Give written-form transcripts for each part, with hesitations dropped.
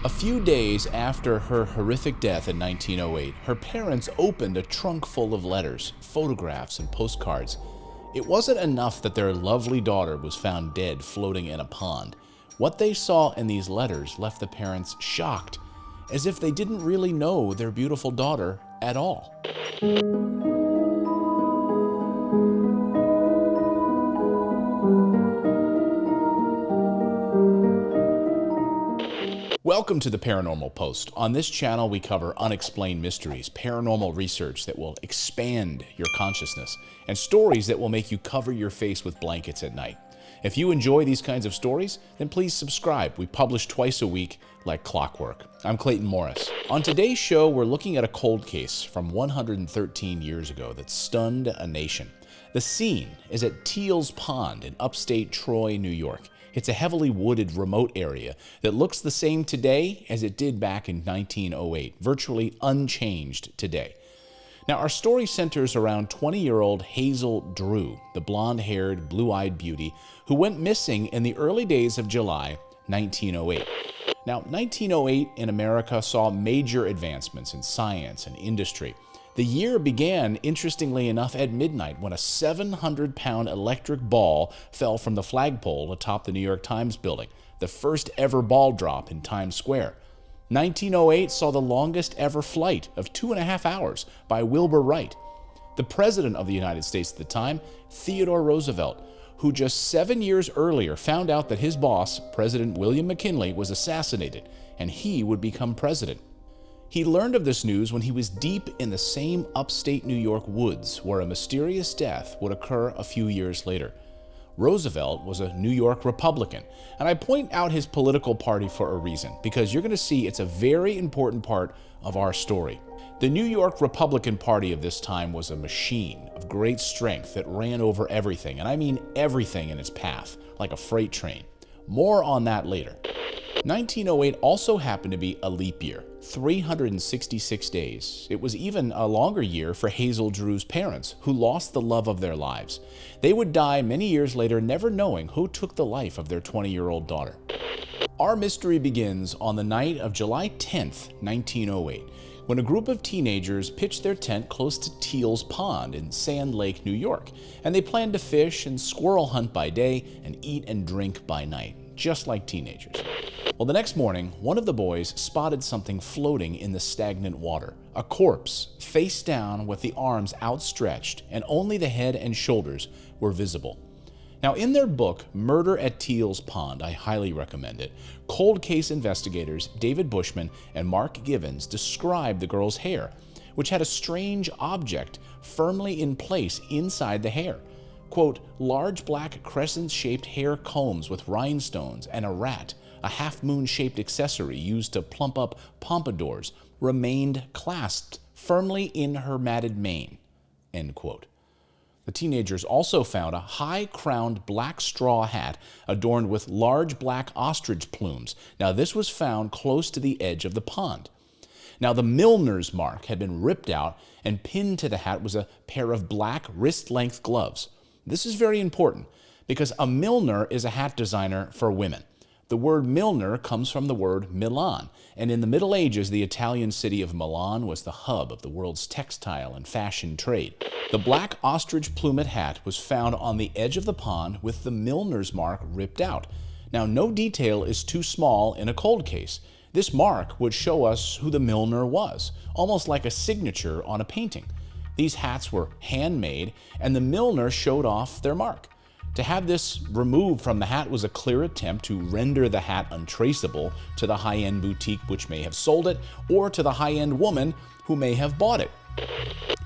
A few days after her horrific death in 1908, her parents opened a trunk full of letters, photographs, and postcards. It wasn't enough that their lovely daughter was found dead floating in a pond. What they saw in these letters left the parents shocked, as if they didn't really know their beautiful daughter at all. Welcome to the Paranormal Post. On this channel, we cover unexplained mysteries, paranormal research that will expand your consciousness, and stories that will make you cover your face with blankets at night. If you enjoy these kinds of stories, then please subscribe. We publish twice a week like clockwork. I'm Clayton Morris. On today's show, we're looking at a cold case from 113 years ago that stunned a nation. The scene is at Teals Pond in upstate Troy, New York. It's a heavily wooded remote area that looks the same today as it did back in 1908, virtually unchanged today. Now, our story centers around 20-year-old Hazel Drew, the blonde-haired, blue-eyed beauty who went missing in the early days of July 1908. Now, 1908 in America saw major advancements in science and industry. The year began, interestingly enough, at midnight when a 700-pound electric ball fell from the flagpole atop the New York Times building, the first ever ball drop in Times Square. 1908 saw the longest ever flight of 2.5 hours by Wilbur Wright. The President of the United States at the time, Theodore Roosevelt, who just 7 years earlier found out that his boss, President William McKinley, was assassinated, and he would become president. He learned of this news when he was deep in the same upstate New York woods where a mysterious death would occur a few years later. Roosevelt was a New York Republican, and I point out his political party for a reason, because you're going to see it's a very important part of our story. The New York Republican Party of this time was a machine of great strength that ran over everything, and I mean everything in its path, like a freight train. More on that later. 1908 also happened to be a leap year, 366 days. It was even a longer year for Hazel Drew's parents, who lost the love of their lives. They would die many years later, never knowing who took the life of their 20-year-old daughter. Our mystery begins on the night of July 10th, 1908, when a group of teenagers pitched their tent close to Teals Pond in Sand Lake, New York, and they planned to fish and squirrel hunt by day and eat and drink by night, just like teenagers. Well, the next morning, one of the boys spotted something floating in the stagnant water. A corpse, face down with the arms outstretched, and only the head and shoulders were visible. Now, in their book, Murder at Teals Pond, I highly recommend it, cold case investigators David Bushman and Mark Givens describe the girl's hair, which had a strange object firmly in place inside the hair. Quote, large black crescent-shaped hair combs with rhinestones and a rat, a half-moon-shaped accessory used to plump up pompadours, remained clasped firmly in her matted mane, end quote. The teenagers also found a high-crowned black straw hat adorned with large black ostrich plumes. Now, this was found close to the edge of the pond. Now, the milliner's mark had been ripped out, and pinned to the hat was a pair of black wrist-length gloves. This is very important because a milliner is a hat designer for women. The word milliner comes from the word Milan, and in the Middle Ages, the Italian city of Milan was the hub of the world's textile and fashion trade. The black ostrich plumage hat was found on the edge of the pond with the milliner's mark ripped out. Now, no detail is too small in a cold case. This mark would show us who the milliner was, almost like a signature on a painting. These hats were handmade, and the milliner showed off their mark. To have this removed from the hat was a clear attempt to render the hat untraceable to the high-end boutique which may have sold it, or to the high-end woman who may have bought it.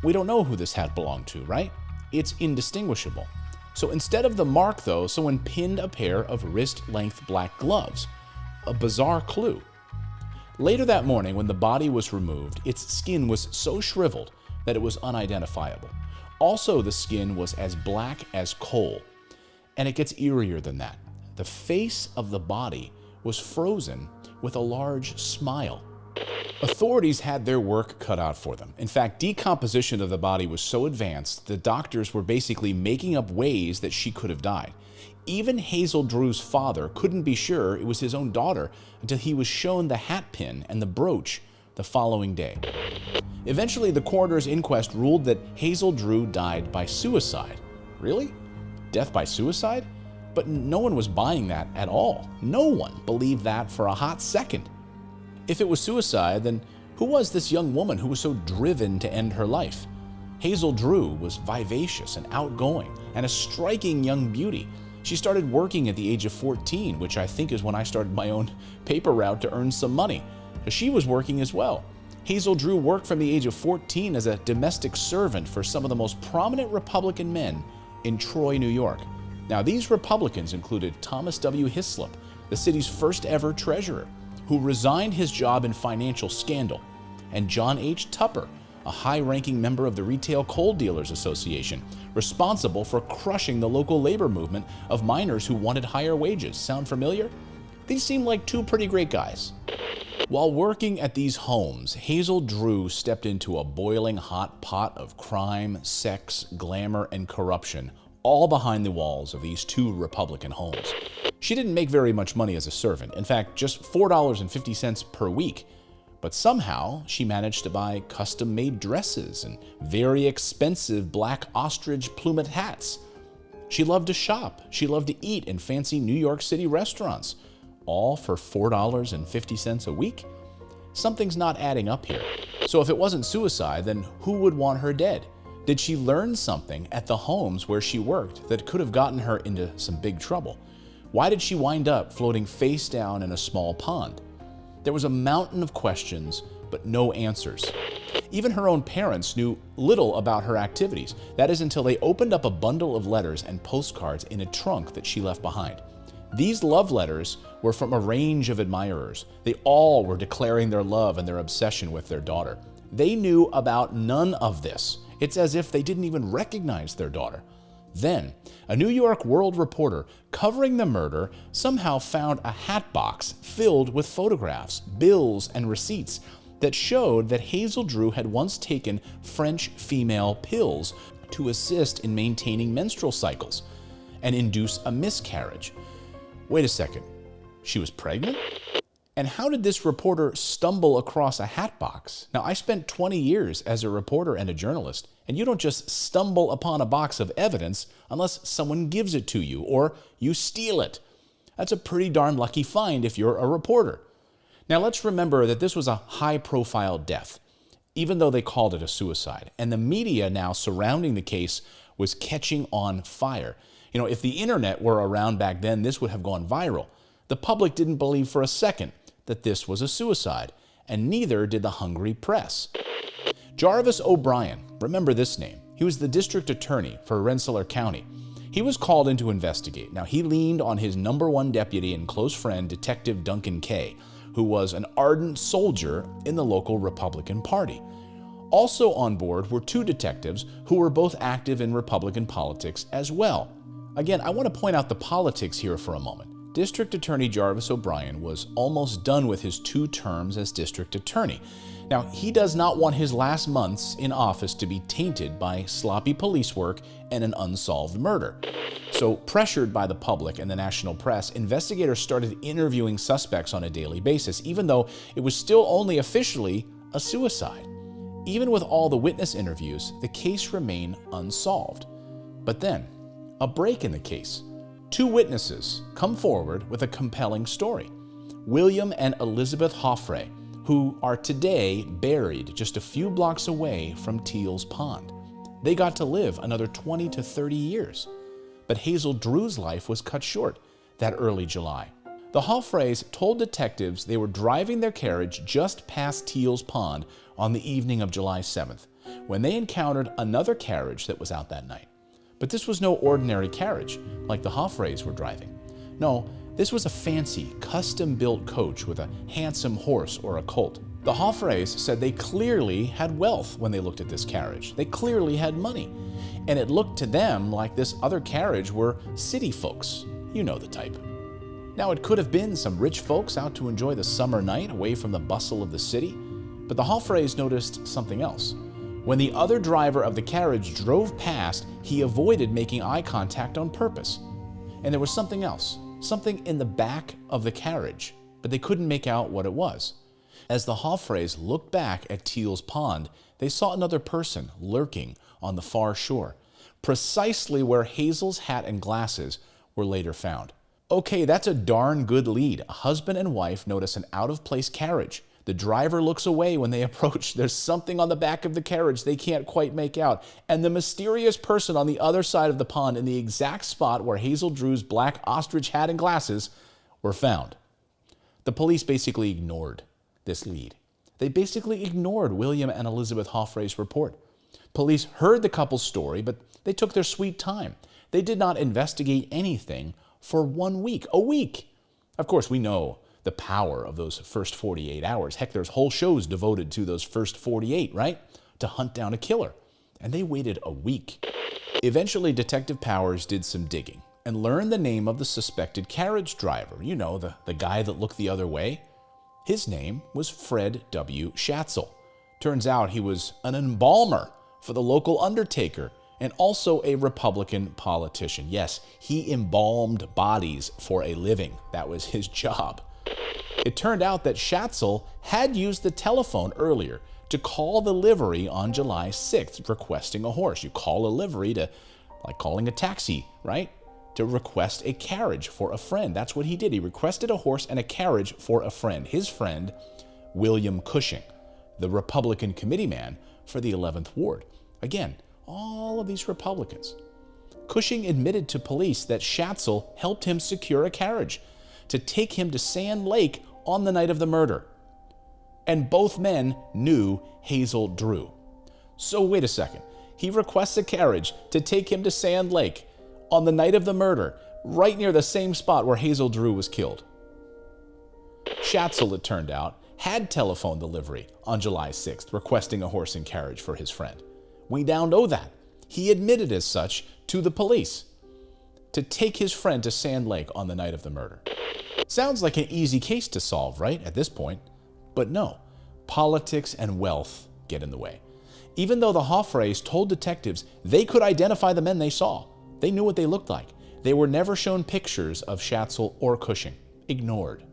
We don't know who this hat belonged to, right? It's indistinguishable. So instead of the mark, though, someone pinned a pair of wrist-length black gloves. A bizarre clue. Later that morning, when the body was removed, its skin was so shriveled that it was unidentifiable. Also, the skin was as black as coal. And it gets eerier than that. The face of the body was frozen with a large smile. Authorities had their work cut out for them. In fact, decomposition of the body was so advanced, the doctors were basically making up ways that she could have died. Even Hazel Drew's father couldn't be sure it was his own daughter until he was shown the hat pin and the brooch the following day. Eventually, the coroner's inquest ruled that Hazel Drew died by suicide. Really? Death by suicide? But no one was buying that at all. No one believed that for a hot second. If it was suicide, then who was this young woman who was so driven to end her life? Hazel Drew was vivacious and outgoing and a striking young beauty. She started working at the age of 14, which I think is when I started my own paper route to earn some money. She was working as well. Hazel Drew worked from the age of 14 as a domestic servant for some of the most prominent Republican men in Troy, New York. Now, these Republicans included Thomas W. Hislop, the city's first ever treasurer, who resigned his job in financial scandal, and John H. Tupper, a high-ranking member of the Retail Coal Dealers Association, responsible for crushing the local labor movement of miners who wanted higher wages. Sound familiar? These seem like two pretty great guys. While working at these homes, Hazel Drew stepped into a boiling hot pot of crime, sex, glamour, and corruption, all behind the walls of these two Republican homes. She didn't make very much money as a servant, in fact, just $4.50 per week. But somehow, she managed to buy custom-made dresses and very expensive black ostrich plumage hats. She loved to shop. She loved to eat in fancy New York City restaurants, all for $4.50 a week? Something's not adding up here. So if it wasn't suicide, then who would want her dead? Did she learn something at the homes where she worked that could have gotten her into some big trouble? Why did she wind up floating face down in a small pond? There was a mountain of questions, but no answers. Even her own parents knew little about her activities. That is until they opened up a bundle of letters and postcards in a trunk that she left behind. These love letters were from a range of admirers. They all were declaring their love and their obsession with their daughter. They knew about none of this. It's as if they didn't even recognize their daughter. Then, a New York World reporter covering the murder somehow found a hat box filled with photographs, bills, and receipts that showed that Hazel Drew had once taken French female pills to assist in maintaining menstrual cycles and induce a miscarriage. Wait a second, she was pregnant? And how did this reporter stumble across a hat box? Now, I spent 20 years as a reporter and a journalist, and you don't just stumble upon a box of evidence unless someone gives it to you or you steal it. That's a pretty darn lucky find if you're a reporter. Now, let's remember that this was a high-profile death, even though they called it a suicide, and the media now surrounding the case was catching on fire. You know, if the internet were around back then, this would have gone viral. The public didn't believe for a second that this was a suicide, and neither did the hungry press. Jarvis O'Brien, remember this name. He was the district attorney for Rensselaer County. He was called in to investigate. Now, he leaned on his #1 deputy and close friend, Detective Duncan Kay, who was an ardent soldier in the local Republican Party. Also on board were two detectives who were both active in Republican politics as well. Again, I want to point out the politics here for a moment. District Attorney Jarvis O'Brien was almost done with his 2 terms as district attorney. Now, he does not want his last months in office to be tainted by sloppy police work and an unsolved murder. So, pressured by the public and the national press, investigators started interviewing suspects on a daily basis, even though it was still only officially a suicide. Even with all the witness interviews, the case remained unsolved. But then, a break in the case. 2 witnesses come forward with a compelling story. William and Elizabeth Hoffray, who are today buried just a few blocks away from Teals Pond. They got to live another 20 to 30 years. But Hazel Drew's life was cut short that early July. The Hoffrays told detectives they were driving their carriage just past Teals Pond on the evening of July 7th, when they encountered another carriage that was out that night. But this was no ordinary carriage, like the Hoffrays were driving. No, this was a fancy, custom-built coach with a handsome horse or a colt. The Hoffrays said they clearly had wealth when they looked at this carriage. They clearly had money. And it looked to them like this other carriage were city folks. You know the type. Now, it could have been some rich folks out to enjoy the summer night away from the bustle of the city, but the Hoffrays noticed something else. When the other driver of the carriage drove past, he avoided making eye contact on purpose. And there was something else, something in the back of the carriage, but they couldn't make out what it was. As the Joffres looked back at Teals Pond, they saw another person lurking on the far shore, precisely where Hazel's hat and glasses were later found. Okay, that's a darn good lead. A husband and wife notice an out-of-place carriage. The driver looks away when they approach. There's something on the back of the carriage they can't quite make out. And the mysterious person on the other side of the pond in the exact spot where Hazel Drew's black ostrich hat and glasses were found. The police basically ignored this lead. They basically ignored William and Elizabeth Joffre's report. Police heard the couple's story, but they took their sweet time. They did not investigate anything for 1 week. A week! Of course, we know the power of those first 48 hours. Heck, there's whole shows devoted to those first 48, right? To hunt down a killer. And they waited a week. Eventually, Detective Powers did some digging and learned the name of the suspected carriage driver. You know, the guy that looked the other way. His name was Fred W. Schatzel. Turns out he was an embalmer for the local undertaker and also a Republican politician. Yes, he embalmed bodies for a living. That was his job. It turned out that Schatzel had used the telephone earlier to call the livery on July 6th requesting a horse. You call a livery to, like calling a taxi, right? To request a carriage for a friend. That's what he did. He requested a horse and a carriage for a friend. His friend, William Cushing, the Republican committeeman for the 11th Ward. Again, all of these Republicans. Cushing admitted to police that Schatzel helped him secure a carriage to take him to Sand Lake on the night of the murder. And both men knew Hazel Drew. So wait a second. He requests a carriage to take him to Sand Lake on the night of the murder, right near the same spot where Hazel Drew was killed. Schatzel, it turned out, had telephoned the livery on July 6th, requesting a horse and carriage for his friend. We now know that. He admitted as such to the police to take his friend to Sand Lake on the night of the murder. Sounds like an easy case to solve, right, at this point? But no, politics and wealth get in the way. Even though the Joffres told detectives they could identify the men they saw, they knew what they looked like. They were never shown pictures of Schatzel or Cushing. Ignored.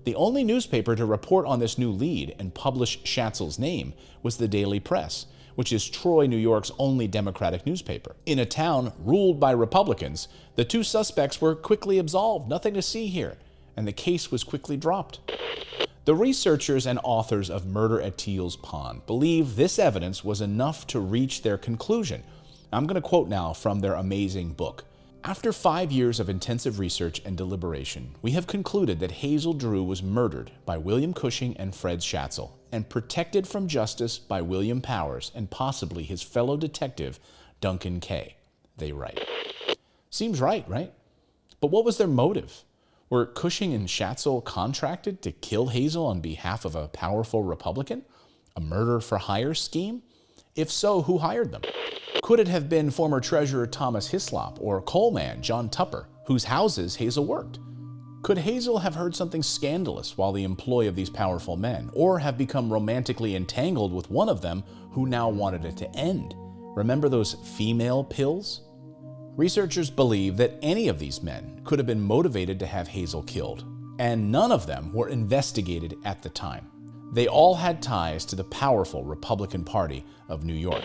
The only newspaper to report on this new lead and publish Schatzel's name was the Daily Press, which is Troy, New York's only Democratic newspaper. In a town ruled by Republicans, the two suspects were quickly absolved. Nothing to see here. And the case was quickly dropped. The researchers and authors of Murder at Teals Pond believe this evidence was enough to reach their conclusion. I'm going to quote now from their amazing book. After 5 years of intensive research and deliberation, we have concluded that Hazel Drew was murdered by William Cushing and Fred Schatzel and protected from justice by William Powers and possibly his fellow detective, Duncan Kay. They write. Seems right? But what was their motive? Were Cushing and Schatzel contracted to kill Hazel on behalf of a powerful Republican? A murder-for-hire scheme? If so, who hired them? Could it have been former Treasurer Thomas Hislop or coalman John Tupper, whose houses Hazel worked? Could Hazel have heard something scandalous while the employ of these powerful men, or have become romantically entangled with one of them who now wanted it to end? Remember those female pills? Researchers believe that any of these men could have been motivated to have Hazel killed, and none of them were investigated at the time. They all had ties to the powerful Republican Party of New York.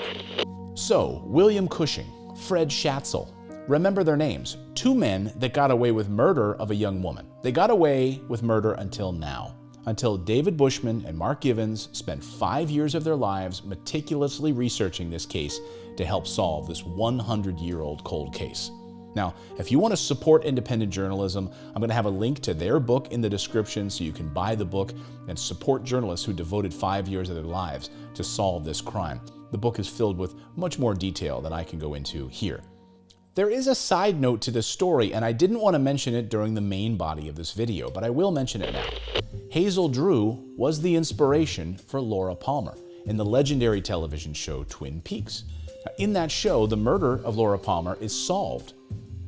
So, William Cushing, Fred Schatzel, remember their names, two men that got away with murder of a young woman. They got away with murder until now, until David Bushman and Mark Givens spent 5 years of their lives meticulously researching this case to help solve this 100-year-old cold case. Now, if you want to support independent journalism, I'm going to have a link to their book in the description so you can buy the book and support journalists who devoted 5 years of their lives to solve this crime. The book is filled with much more detail than I can go into here. There is a side note to this story, and I didn't want to mention it during the main body of this video, but I will mention it now. Hazel Drew was the inspiration for Laura Palmer in the legendary television show Twin Peaks. Now, in that show, the murder of Laura Palmer is solved.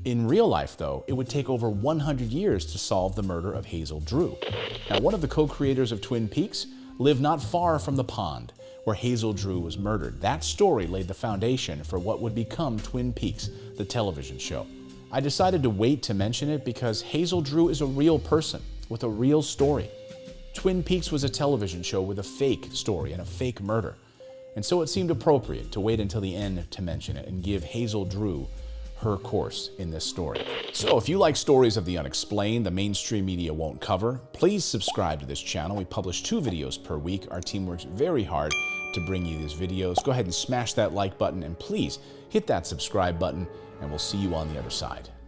In real life, though, it would take over 100 years to solve the murder of Hazel Drew. Now, one of the co-creators of Twin Peaks lived not far from the pond where Hazel Drew was murdered. That story laid the foundation for what would become Twin Peaks, the television show. I decided to wait to mention it because Hazel Drew is a real person with a real story. Twin Peaks was a television show with a fake story and a fake murder. And so it seemed appropriate to wait until the end to mention it and give Hazel Drew her course in this story. So if you like stories of the unexplained the mainstream media won't cover, please subscribe to this channel. We publish 2 videos per week. Our team works very hard to bring you these videos. Go ahead and smash that like button and please hit that subscribe button and we'll see you on the other side.